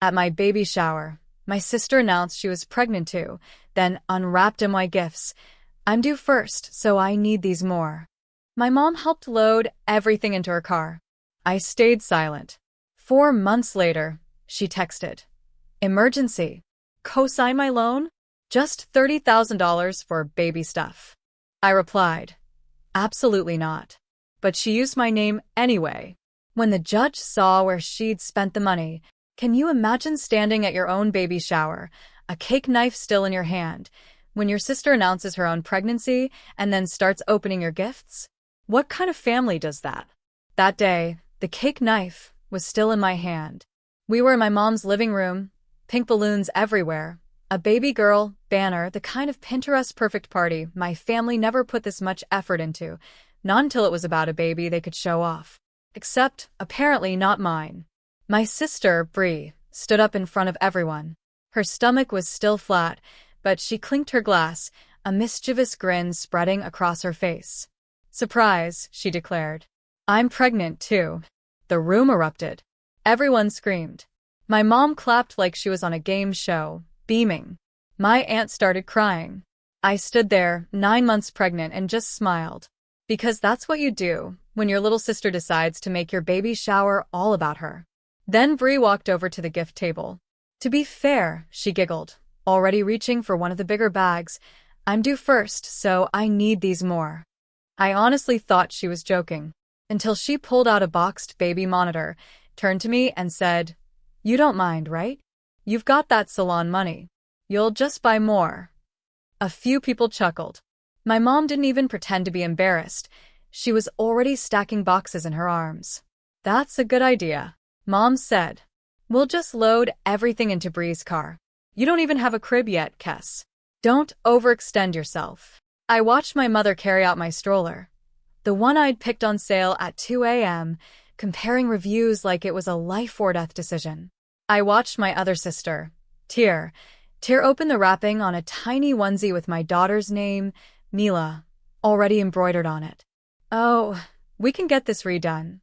At my baby shower, my sister announced she was pregnant too, then unwrapped my gifts. I'm due first, so I need these more. My mom helped load everything into her car. I stayed silent. 4 months later, she texted. Emergency. Co-sign my loan? Just $30,000 for baby stuff. I replied, absolutely not. But she used my name anyway. When the judge saw where she'd spent the money, can you imagine standing at your own baby shower, a cake knife still in your hand, when your sister announces her own pregnancy and then starts opening your gifts? What kind of family does that? That day, the cake knife was still in my hand. We were in my mom's living room, pink balloons everywhere, a baby girl banner, the kind of Pinterest-perfect party my family never put this much effort into, not until it was about a baby they could show off. Except, apparently, not mine. My sister, Bree, stood up in front of everyone. Her stomach was still flat, but she clinked her glass, a mischievous grin spreading across her face. Surprise, she declared. I'm pregnant, too. The room erupted. Everyone screamed. My mom clapped like she was on a game show, beaming. My aunt started crying. I stood there, 9 months pregnant, and just smiled. Because that's what you do when your little sister decides to make your baby shower all about her. Then Bree walked over to the gift table. To be fair, she giggled, already reaching for one of the bigger bags. I'm due first, so I need these more. I honestly thought she was joking, until she pulled out a boxed baby monitor, turned to me and said, You don't mind, right? You've got that salon money. You'll just buy more. A few people chuckled. My mom didn't even pretend to be embarrassed. She was already stacking boxes in her arms. That's a good idea, Mom said. We'll just load everything into Bree's car. You don't even have a crib yet, Kes. Don't overextend yourself. I watched my mother carry out my stroller, the one I'd picked on sale at 2 a.m., comparing reviews like it was a life-or-death decision. I watched my other sister, Tear open the wrapping on a tiny onesie with my daughter's name, Mila, already embroidered on it. Oh, we can get this redone,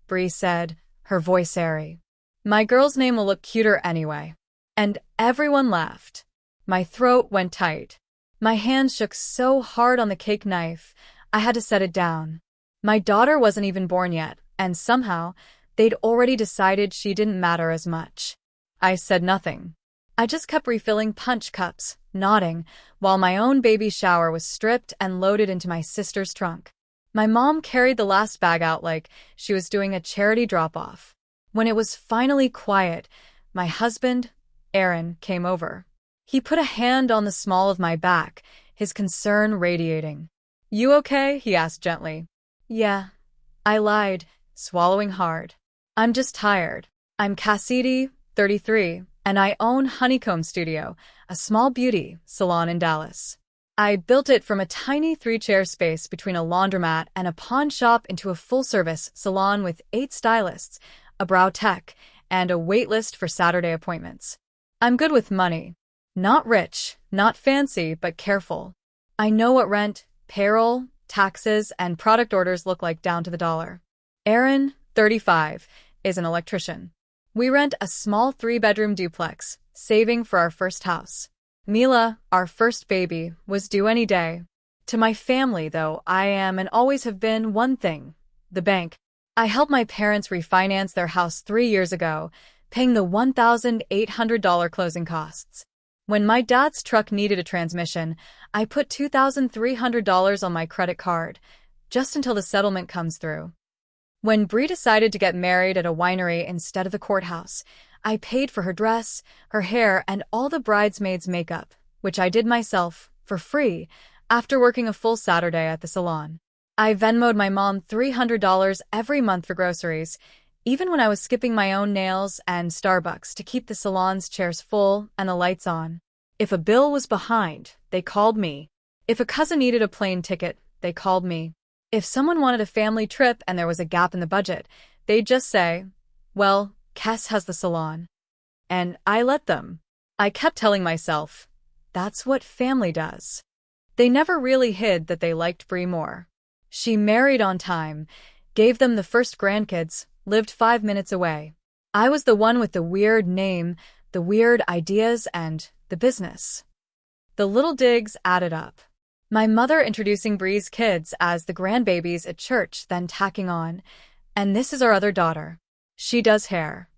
Bree said, her voice airy. My girl's name will look cuter anyway. And everyone laughed. My throat went tight. My hand shook so hard on the cake knife, I had to set it down. My daughter wasn't even born yet, and somehow, they'd already decided she didn't matter as much. I said nothing. I just kept refilling punch cups, nodding, while my own baby shower was stripped and loaded into my sister's trunk. My mom carried the last bag out like she was doing a charity drop-off. When it was finally quiet, my husband, Aaron, came over. He put a hand on the small of my back, his concern radiating. You okay? He asked gently. Yeah, I lied, swallowing hard. I'm just tired. I'm Cassidy, 33, and I own Honeycomb Studio, a small beauty salon in Dallas. I built it from a tiny 3-chair space between a laundromat and a pawn shop into a full-service salon with 8 stylists, a brow tech, and a wait list for Saturday appointments. I'm good with money. Not rich, not fancy, but careful. I know what rent, payroll, taxes, and product orders look like down to the dollar. Aaron, 35, is an electrician. We rent a small 3-bedroom duplex, saving for our first house. Mila, our first baby, was due any day. To my family, though, I am and always have been one thing: the bank. I helped my parents refinance their house 3 years ago, paying the $1,800 closing costs. When my dad's truck needed a transmission, I put $2,300 on my credit card, just until the settlement comes through. When Bree decided to get married at a winery instead of the courthouse, I paid for her dress, her hair, and all the bridesmaids' makeup, which I did myself, for free, after working a full Saturday at the salon. I Venmo'd my mom $300 every month for groceries, even when I was skipping my own nails and Starbucks to keep the salon's chairs full and the lights on. If a bill was behind, they called me. If a cousin needed a plane ticket, they called me. If someone wanted a family trip and there was a gap in the budget, they'd just say, well, Kes has the salon. And I let them. I kept telling myself, that's what family does. They never really hid that they liked Bree more. She married on time, gave them the first grandkids, lived 5 minutes away. I was the one with the weird name, the weird ideas, and the business. The little digs added up. My mother introducing Bree's kids as the grandbabies at church, then tacking on, "And this is our other daughter. She does hair."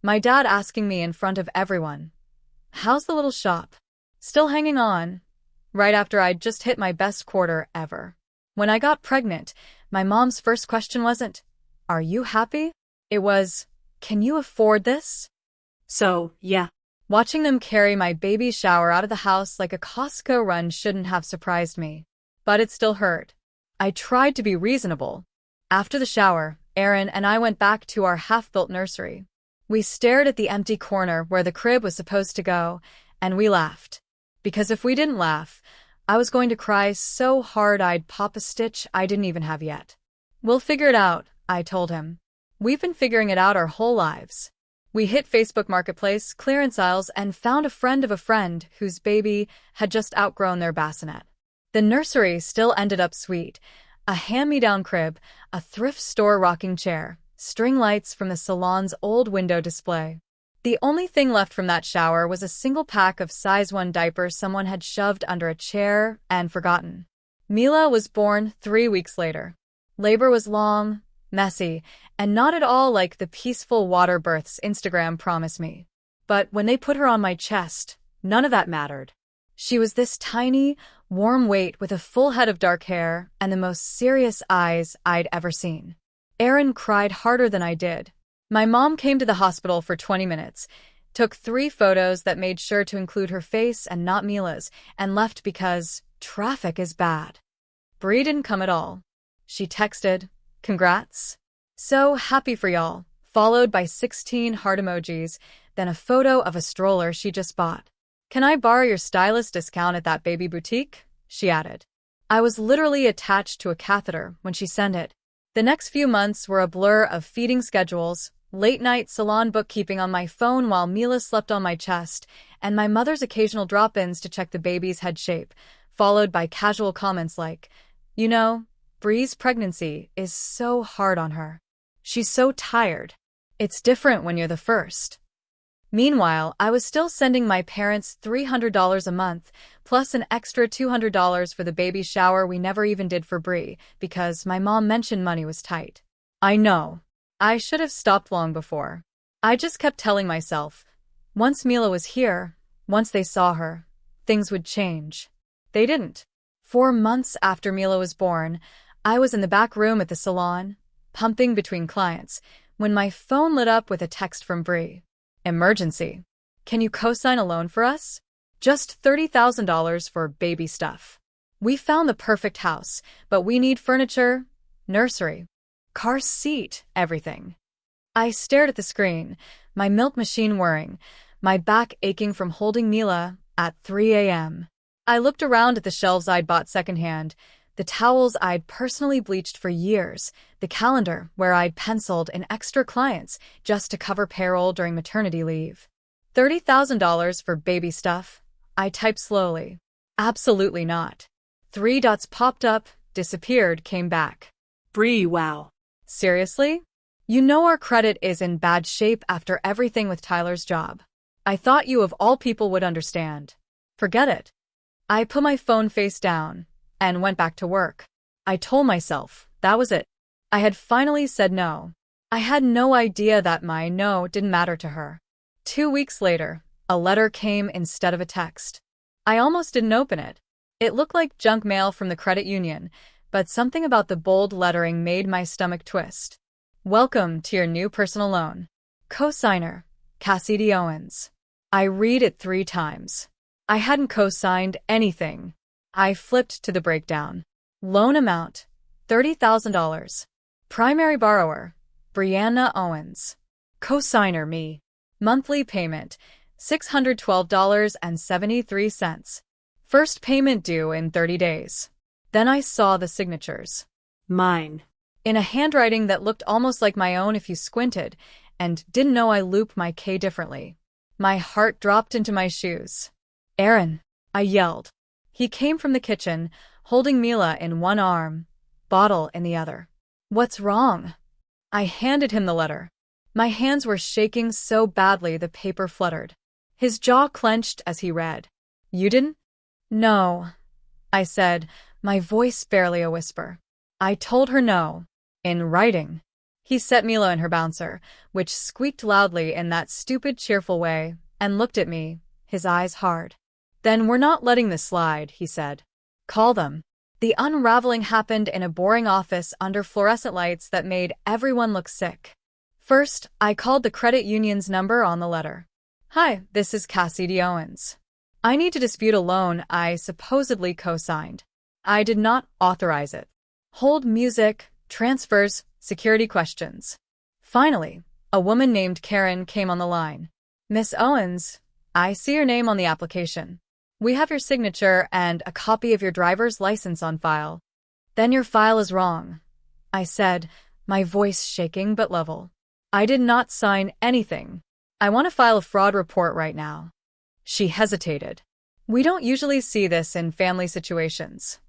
My dad asking me in front of everyone, "How's the little shop?" Still hanging on, right after I'd just hit my best quarter ever. When I got pregnant, my mom's first question wasn't, "Are you happy?" It was, "Can you afford this?" So, yeah. Watching them carry my baby shower out of the house like a Costco run shouldn't have surprised me. But it still hurt. I tried to be reasonable. After the shower, Aaron and I went back to our half-built nursery. We stared at the empty corner where the crib was supposed to go, and we laughed. Because if we didn't laugh, I was going to cry so hard I'd pop a stitch I didn't even have yet. "We'll figure it out," I told him. "We've been figuring it out our whole lives." We hit Facebook Marketplace, clearance aisles, and found a friend of a friend whose baby had just outgrown their bassinet. The nursery still ended up sweet. A hand-me-down crib, a thrift store rocking chair, string lights from the salon's old window display. The only thing left from that shower was a single pack of size 1 diapers someone had shoved under a chair and forgotten. Mila was born 3 weeks later. Labor was long, messy, and not at all like the peaceful water births Instagram promised me. But when they put her on my chest, none of that mattered. She was this tiny, warm weight with a full head of dark hair and the most serious eyes I'd ever seen. Aaron cried harder than I did. My mom came to the hospital for 20 minutes, took 3 photos that made sure to include her face and not Mila's, and left because traffic is bad. Bree didn't come at all. She texted, "Congrats. So happy for y'all," followed by 16 heart emojis, then a photo of a stroller she just bought. "Can I borrow your stylist discount at that baby boutique?" she added. I was literally attached to a catheter when she sent it. The next few months were a blur of feeding schedules, late-night salon bookkeeping on my phone while Mila slept on my chest, and my mother's occasional drop-ins to check the baby's head shape, followed by casual comments like, "You know, Bree's pregnancy is so hard on her. She's so tired. It's different when you're the first." Meanwhile, I was still sending my parents $300 a month, plus an extra $200 for the baby shower we never even did for Bree, because my mom mentioned money was tight. I know. I should have stopped long before. I just kept telling myself, once Mila was here, once they saw her, things would change. They didn't. 4 months after Mila was born, I was in the back room at the salon, pumping between clients, when my phone lit up with a text from Bree. "Emergency. Can you co-sign a loan for us? Just $30,000 for baby stuff. We found the perfect house, but we need furniture, nursery, car seat, everything." I stared at the screen, my milk machine whirring, my back aching from holding Mila at 3 a.m. I looked around at the shelves I'd bought secondhand, the towels I'd personally bleached for years, the calendar where I'd penciled in extra clients just to cover payroll during maternity leave. $30,000 for baby stuff? I typed slowly. Absolutely not. 3 dots popped up, disappeared, came back. Bree, wow. Seriously? You know our credit is in bad shape after everything with Tyler's job. I thought you of all people would understand. Forget it. I put my phone face down and went back to work. I told myself that was it. I had finally said no. I had no idea that my no didn't matter to her. 2 weeks later, a letter came instead of a text. I almost didn't open it. It looked like junk mail from the credit union, but something about the bold lettering made my stomach twist. "Welcome to your new personal loan. Co-signer, Cassidy Owens." I read it 3 times. I hadn't co-signed anything. I flipped to the breakdown. Loan amount, $30,000. Primary borrower, Brianna Owens. Co-signer me. Monthly payment, $612.73. First payment due in 30 days. Then I saw the signatures. Mine. In a handwriting that looked almost like my own if you squinted, and didn't know I loop my K differently. My heart dropped into my shoes. "Aaron," I yelled. He came from the kitchen, holding Mila in one arm, bottle in the other. "What's wrong?" I handed him the letter. My hands were shaking so badly the paper fluttered. His jaw clenched as he read. You didn't? No, I said, my voice barely a whisper. I told her no. In writing. He set Mila in her bouncer, which squeaked loudly in that stupid cheerful way, and looked at me, his eyes hard. Then we're not letting this slide, he said. Call them. The unraveling happened in a boring office under fluorescent lights that made everyone look sick. First, I called the credit union's number on the letter. Hi, this is Cassidy Owens. I need to dispute a loan I supposedly co-signed. I did not authorize it. Hold music, transfers, security questions. Finally, a woman named Karen came on the line. Miss Owens, I see your name on the application. We have your signature and a copy of your driver's license on file. Then your file is wrong, I said, my voice shaking but level. I did not sign anything. I want to file a fraud report right now. She hesitated. We don't usually see this in family situations.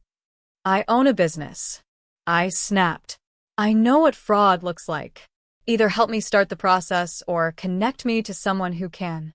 I own a business. I snapped. I know what fraud looks like. Either help me start the process or connect me to someone who can.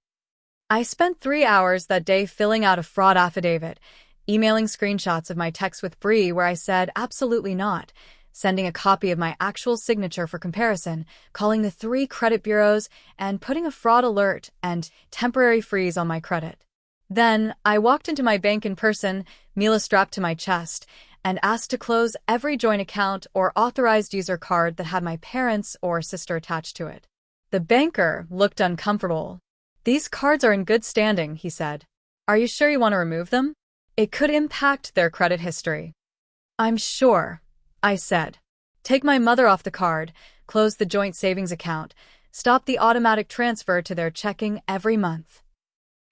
I spent 3 hours that day filling out a fraud affidavit, emailing screenshots of my text with Bree where I said absolutely not, sending a copy of my actual signature for comparison, calling the 3 credit bureaus, and putting a fraud alert and temporary freeze on my credit. Then I walked into my bank in person, Mila strapped to my chest, and asked to close every joint account or authorized user card that had my parents or sister attached to it. The banker looked uncomfortable. These cards are in good standing, he said. Are you sure you want to remove them? It could impact their credit history. I'm sure, I said. Take my mother off the card, close the joint savings account, stop the automatic transfer to their checking every month.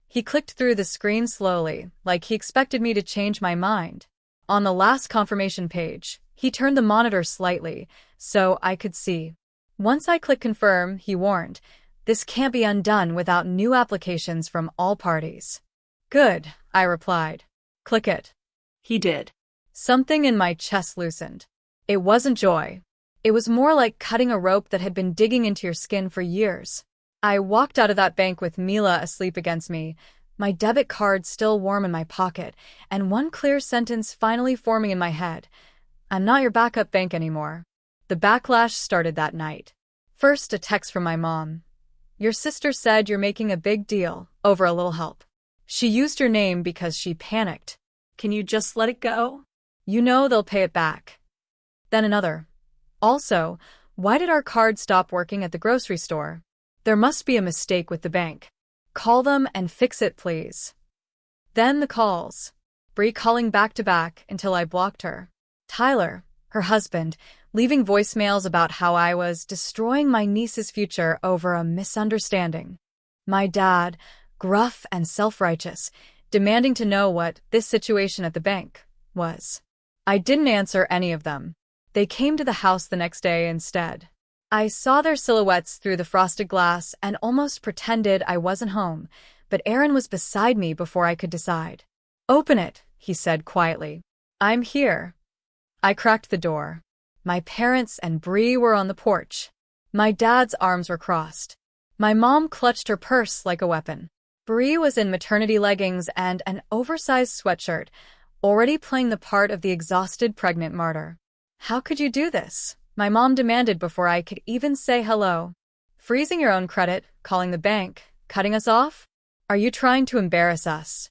He clicked through the screen slowly, like he expected me to change my mind. On the last confirmation page, he turned the monitor slightly, so I could see. Once I clicked confirm, he warned, this can't be undone without new applications from all parties. Good, I replied. Click it. He did. Something in my chest loosened. It wasn't joy. It was more like cutting a rope that had been digging into your skin for years. I walked out of that bank with Mila asleep against me, my debit card still warm in my pocket, and one clear sentence finally forming in my head. I'm not your backup bank anymore. The backlash started that night. First, a text from my mom. Your sister said you're making a big deal over a little help. She used your name because she panicked. Can you just let it go? You know they'll pay it back. Then another. Also, why did our card stop working at the grocery store? There must be a mistake with the bank. Call them and fix it, please. Then the calls. Bree calling back to back until I blocked her. Tyler, her husband, leaving voicemails about how I was destroying my niece's future over a misunderstanding. My dad, gruff and self-righteous, demanding to know what this situation at the bank was. I didn't answer any of them. They came to the house the next day instead. I saw their silhouettes through the frosted glass and almost pretended I wasn't home, but Aaron was beside me before I could decide. Open it, he said quietly. I'm here. I cracked the door. My parents and Bree were on the porch. My dad's arms were crossed. My mom clutched her purse like a weapon. Bree was in maternity leggings and an oversized sweatshirt, already playing the part of the exhausted pregnant martyr. How could you do this? My mom demanded before I could even say hello. Freezing your own credit, calling the bank, cutting us off? Are you trying to embarrass us?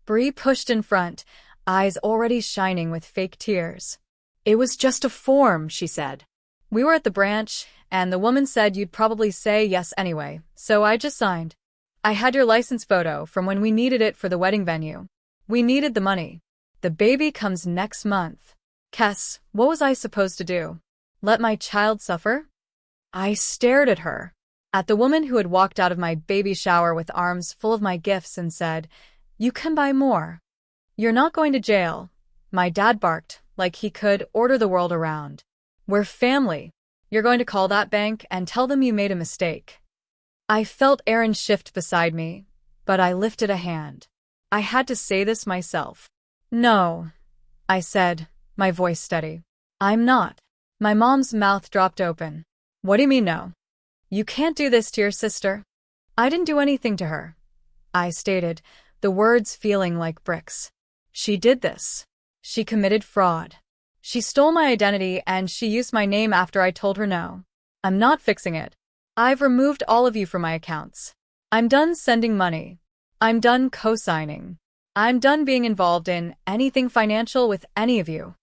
Bree pushed in front, eyes already shining with fake tears. It was just a form, she said. We were at the branch, and the woman said you'd probably say yes anyway, so I just signed. I had your license photo from when we needed it for the wedding venue. We needed the money. The baby comes next month. Kes, what was I supposed to do? Let my child suffer? I stared at her, at the woman who had walked out of my baby shower with arms full of my gifts and said, You can buy more. You're not going to jail. My dad barked, like he could order the world around. We're family. You're going to call that bank and tell them you made a mistake. I felt Aaron shift beside me, but I lifted a hand. I had to say this myself. No, I said, my voice steady. I'm not. My mom's mouth dropped open. What do you mean no? You can't do this to your sister. I didn't do anything to her, I stated, the words feeling like bricks. She did this. She committed fraud. She stole my identity and she used my name after I told her no. I'm not fixing it. I've removed all of you from my accounts. I'm done sending money. I'm done co-signing. I'm done being involved in anything financial with any of you.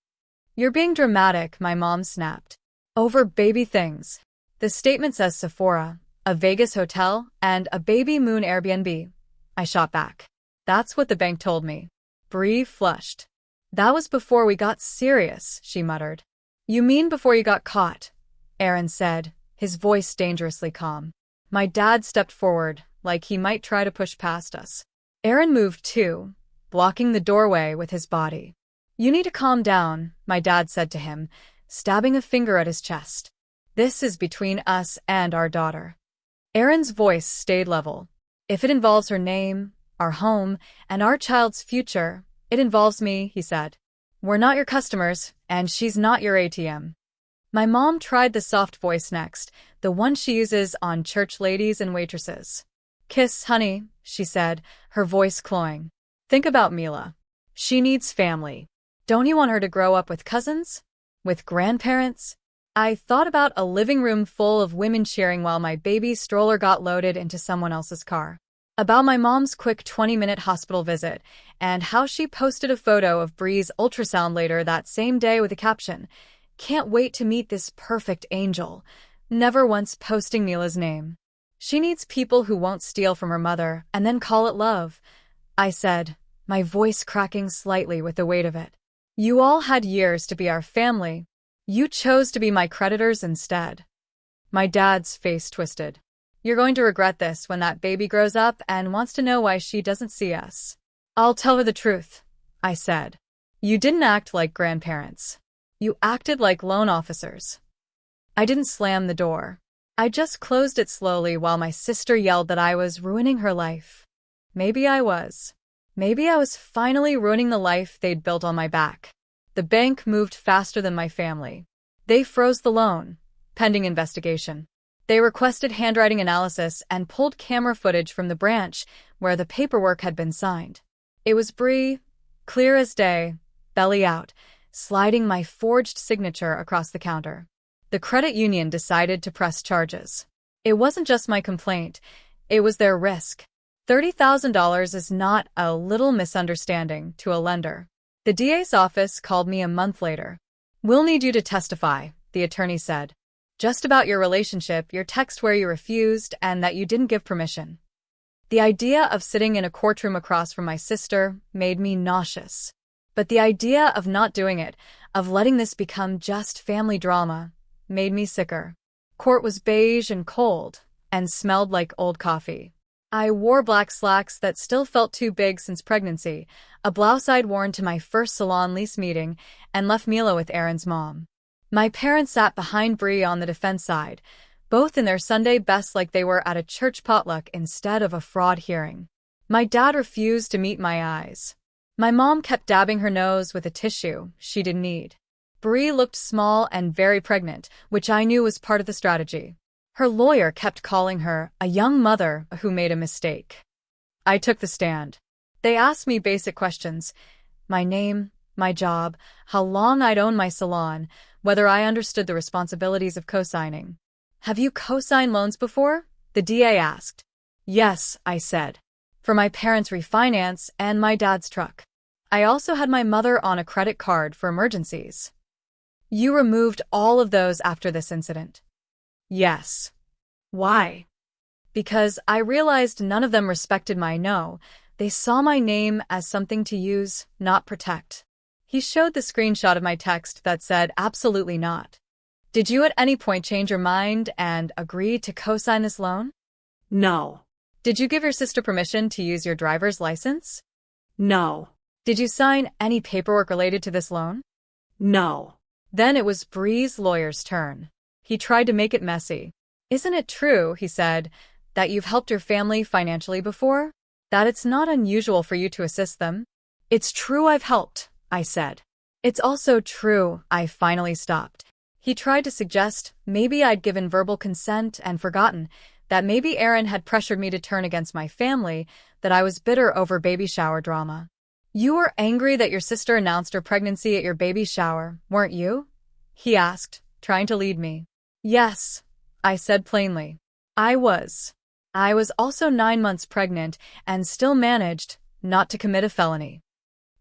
You're being dramatic, my mom snapped. Over baby things. The statement says Sephora, a Vegas hotel, and a baby moon Airbnb. I shot back. That's what the bank told me. Bree flushed. That was before we got serious, she muttered. You mean before you got caught? Aaron said, his voice dangerously calm. My dad stepped forward, like he might try to push past us. Aaron moved too, blocking the doorway with his body. You need to calm down, my dad said to him, stabbing a finger at his chest. This is between us and our daughter. Aaron's voice stayed level. If it involves her name, our home, and our child's future, it involves me, he said. We're not your customers, and she's not your ATM. My mom tried the soft voice next, the one she uses on church ladies and waitresses. Kiss, honey, she said, her voice cloying. Think about Mila. She needs family. Don't you want her to grow up with cousins? With grandparents? I thought about a living room full of women cheering while my baby stroller got loaded into someone else's car. About my mom's quick 20-minute hospital visit, and how she posted a photo of Bree's ultrasound later that same day with a caption, "Can't wait to meet this perfect angel," never once posting Mila's name. She needs people who won't steal from her mother and then call it love, I said, my voice cracking slightly with the weight of it. You all had years to be our family. You chose to be my creditors instead. My dad's face twisted. You're going to regret this when that baby grows up and wants to know why she doesn't see us. I'll tell her the truth, I said. You didn't act like grandparents. You acted like loan officers. I didn't slam the door. I just closed it slowly while my sister yelled that I was ruining her life. Maybe I was. Maybe I was finally ruining the life they'd built on my back. The bank moved faster than my family. They froze the loan, pending investigation. They requested handwriting analysis and pulled camera footage from the branch where the paperwork had been signed. It was Bree, clear as day, belly out, sliding my forged signature across the counter. The credit union decided to press charges. It wasn't just my complaint, it was their risk. $30,000 is not a little misunderstanding to a lender. The DA's office called me a month later. We'll need you to testify, the attorney said. Just about your relationship, your text where you refused, and that you didn't give permission. The idea of sitting in a courtroom across from my sister made me nauseous. But the idea of not doing it, of letting this become just family drama, made me sicker. Court was beige and cold, and smelled like old coffee. I wore black slacks that still felt too big since pregnancy, a blouse I'd worn to my first salon lease meeting, and left Mila with Aaron's mom. My parents sat behind Bree on the defense side, both in their Sunday best like they were at a church potluck instead of a fraud hearing. My dad refused to meet my eyes. My mom kept dabbing her nose with a tissue she didn't need. Bree looked small and very pregnant, which I knew was part of the strategy. Her lawyer kept calling her a young mother who made a mistake. I took the stand. They asked me basic questions. My name, my job, how long I'd owned my salon, whether I understood the responsibilities of co-signing. Have you co-signed loans before? The DA asked. Yes, I said. For my parents' refinance and my dad's truck. I also had my mother on a credit card for emergencies. You removed all of those after this incident. Yes. Why? Because I realized none of them respected my no. They saw my name as something to use, not protect. He showed the screenshot of my text that said absolutely not. Did you at any point change your mind and agree to co-sign this loan? No. Did you give your sister permission to use your driver's license? No. Did you sign any paperwork related to this loan? No. Then it was Bree's lawyer's turn. He tried to make it messy. Isn't it true, he said, that you've helped your family financially before? That it's not unusual for you to assist them? It's true I've helped, I said. It's also true I finally stopped. He tried to suggest maybe I'd given verbal consent and forgotten, that maybe Aaron had pressured me to turn against my family, that I was bitter over baby shower drama. "You were angry that your sister announced her pregnancy at your baby shower, weren't you?" he asked, trying to lead me. "Yes," I said plainly. I was. I was also 9 months pregnant and still managed not to commit a felony.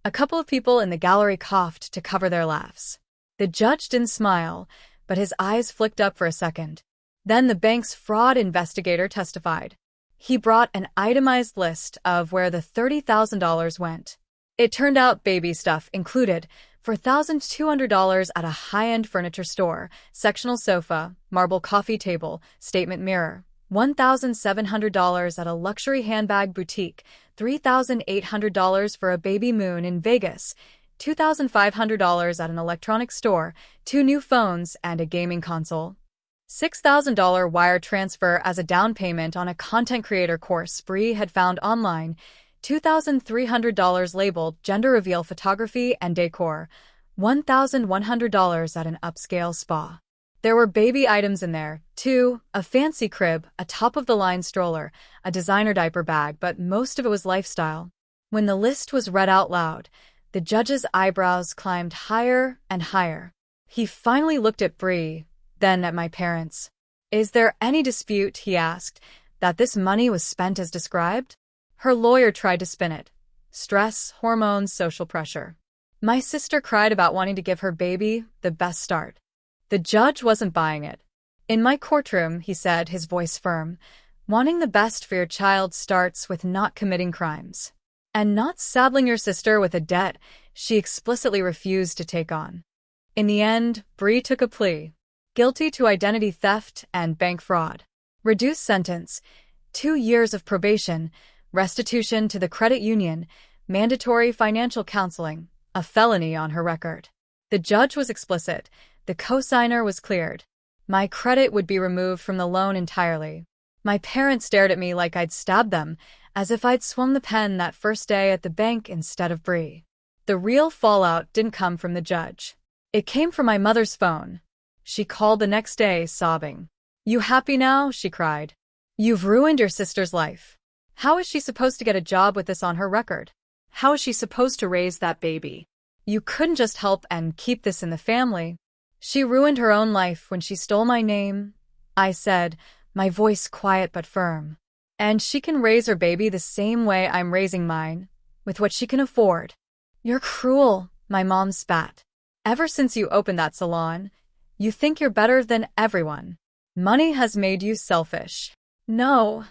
A couple of people in the gallery coughed to cover their laughs. The judge didn't smile, but his eyes flicked up for a second. Then the bank's fraud investigator testified. He brought an itemized list of where the $30,000 went. It turned out baby stuff included $4,200 at a high-end furniture store, sectional sofa, marble coffee table, statement mirror, $1,700 at a luxury handbag boutique, $3,800 for a baby moon in Vegas, $2,500 at an electronics store, 2 new phones, and a gaming console. $6,000 wire transfer as a down payment on a content creator course Bree had found online, $2,300 labeled gender reveal photography and decor, $1,100 at an upscale spa. There were baby items in there, too, a fancy crib, a top-of-the-line stroller, a designer diaper bag, but most of it was lifestyle. When the list was read out loud, the judge's eyebrows climbed higher and higher. He finally looked at Bree, then at my parents. "Is there any dispute," he asked, "that this money was spent as described?" Her lawyer tried to spin it. Stress, hormones, social pressure. My sister cried about wanting to give her baby the best start. The judge wasn't buying it. "In my courtroom," he said, his voice firm, "wanting the best for your child starts with not committing crimes. And not saddling your sister with a debt she explicitly refused to take on." In the end, Bree took a plea. Guilty to identity theft and bank fraud. Reduced sentence, 2 years of probation, restitution to the credit union, mandatory financial counseling, a felony on her record. The judge was explicit. The cosigner was cleared. My credit would be removed from the loan entirely. My parents stared at me like I'd stabbed them, as if I'd swung the pen that first day at the bank instead of Bree. The real fallout didn't come from the judge. It came from my mother's phone. She called the next day, sobbing. "You happy now?" she cried. "You've ruined your sister's life. How is she supposed to get a job with this on her record? How is she supposed to raise that baby? You couldn't just help and keep this in the family. She ruined her own life when she stole my name," I said, my voice quiet but firm. "And she can raise her baby the same way I'm raising mine, with what she can afford." "You're cruel," my mom spat. "Ever since you opened that salon, you think you're better than everyone. Money has made you selfish." "No,"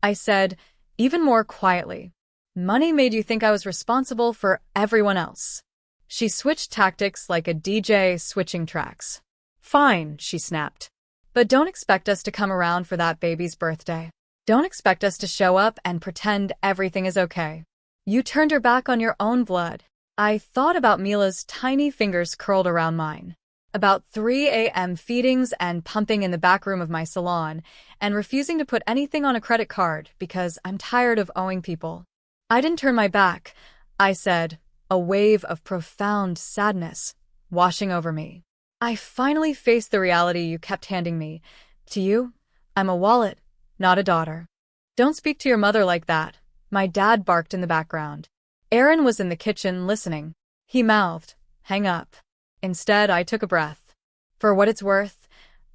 I said, even more quietly. "Money made you think I was responsible for everyone else." She switched tactics like a DJ switching tracks. "Fine," she snapped. "But don't expect us to come around for that baby's birthday. Don't expect us to show up and pretend everything is okay. You turned your back on your own blood." I thought about Mila's tiny fingers curled around mine, about 3 a.m. feedings and pumping in the back room of my salon, and refusing to put anything on a credit card because I'm tired of owing people. "I didn't turn my back," I said, a wave of profound sadness washing over me. "I finally faced the reality you kept handing me. To you, I'm a wallet, not a daughter." "Don't speak to your mother like that," my dad barked in the background. Aaron was in the kitchen listening. He mouthed, "Hang up." Instead, I took a breath. "For what it's worth,"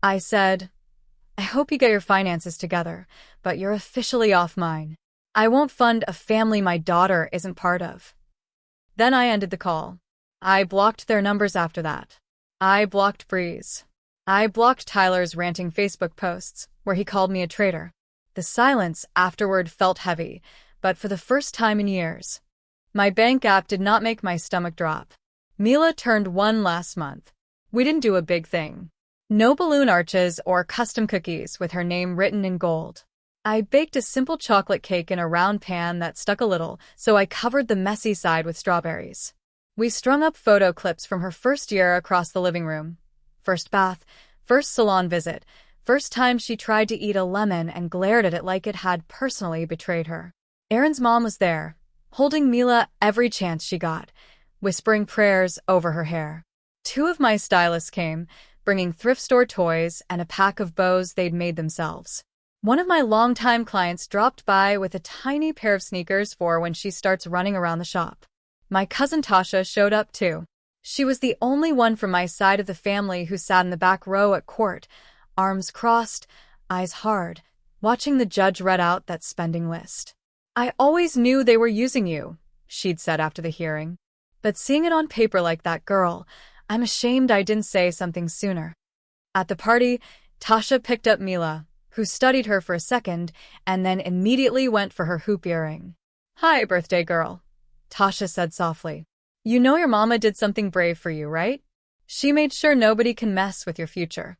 I said, "I hope you get your finances together, but you're officially off mine. I won't fund a family my daughter isn't part of." Then I ended the call. I blocked their numbers after that. I blocked Bree's. I blocked Tyler's ranting Facebook posts, where he called me a traitor. The silence afterward felt heavy, but for the first time in years. My bank app did not make my stomach drop. Mila turned 1 last month. We didn't do a big thing. No balloon arches or custom cookies with her name written in gold. I baked a simple chocolate cake in a round pan that stuck a little, so I covered the messy side with strawberries. We strung up photo clips from her first year across the living room. First bath, first salon visit, first time she tried to eat a lemon and glared at it like it had personally betrayed her. Aaron's mom was there, holding Mila every chance she got, whispering prayers over her hair. 2 of my stylists came, bringing thrift store toys and a pack of bows they'd made themselves. One of my longtime clients dropped by with a tiny pair of sneakers for when she starts running around the shop. My cousin Tasha showed up too. She was the only one from my side of the family who sat in the back row at court, arms crossed, eyes hard, watching the judge read out that spending list. "I always knew they were using you," she'd said after the hearing. "But seeing it on paper like that, girl, I'm ashamed I didn't say something sooner." At the party, Tasha picked up Mila, who studied her for a second and then immediately went for her hoop earring. "Hi, birthday girl," Tasha said softly. "You know your mama did something brave for you, right? She made sure nobody can mess with your future."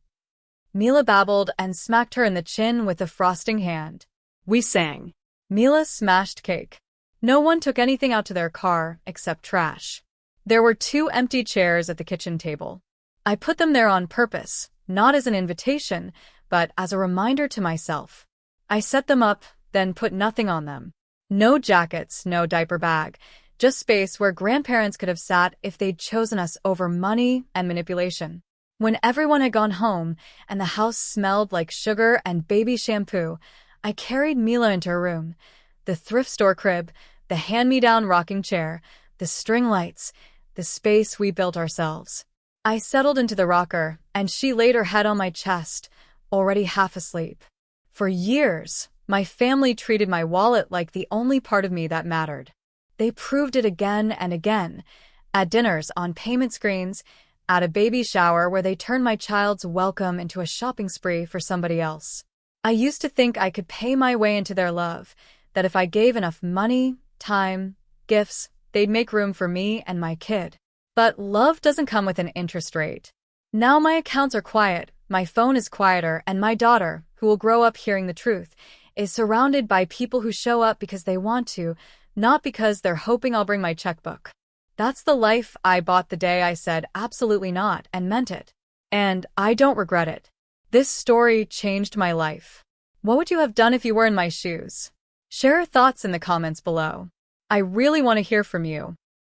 Mila babbled and smacked her in the chin with a frosting hand. We sang. Mila smashed cake. No one took anything out to their car except trash. There were 2 empty chairs at the kitchen table. I put them there on purpose, not as an invitation, but as a reminder to myself. I set them up, then put nothing on them. No jackets, no diaper bag, just space where grandparents could have sat if they'd chosen us over money and manipulation. When everyone had gone home and the house smelled like sugar and baby shampoo, I carried Mila into her room. The thrift store crib, the hand-me-down rocking chair, the string lights, the space we built ourselves. I settled into the rocker, and she laid her head on my chest, already half asleep. For years, my family treated my wallet like the only part of me that mattered. They proved it again and again, at dinners on payment screens, at a baby shower where they turned my child's welcome into a shopping spree for somebody else. I used to think I could pay my way into their love, that if I gave enough money, time, gifts, they'd make room for me and my kid. But love doesn't come with an interest rate. Now my accounts are quiet, my phone is quieter, and my daughter, who will grow up hearing the truth, is surrounded by people who show up because they want to, not because they're hoping I'll bring my checkbook. That's the life I bought the day I said absolutely not and meant it. And I don't regret it. This story changed my life. What would you have done if you were in my shoes? Share your thoughts in the comments below. I really want to hear from you.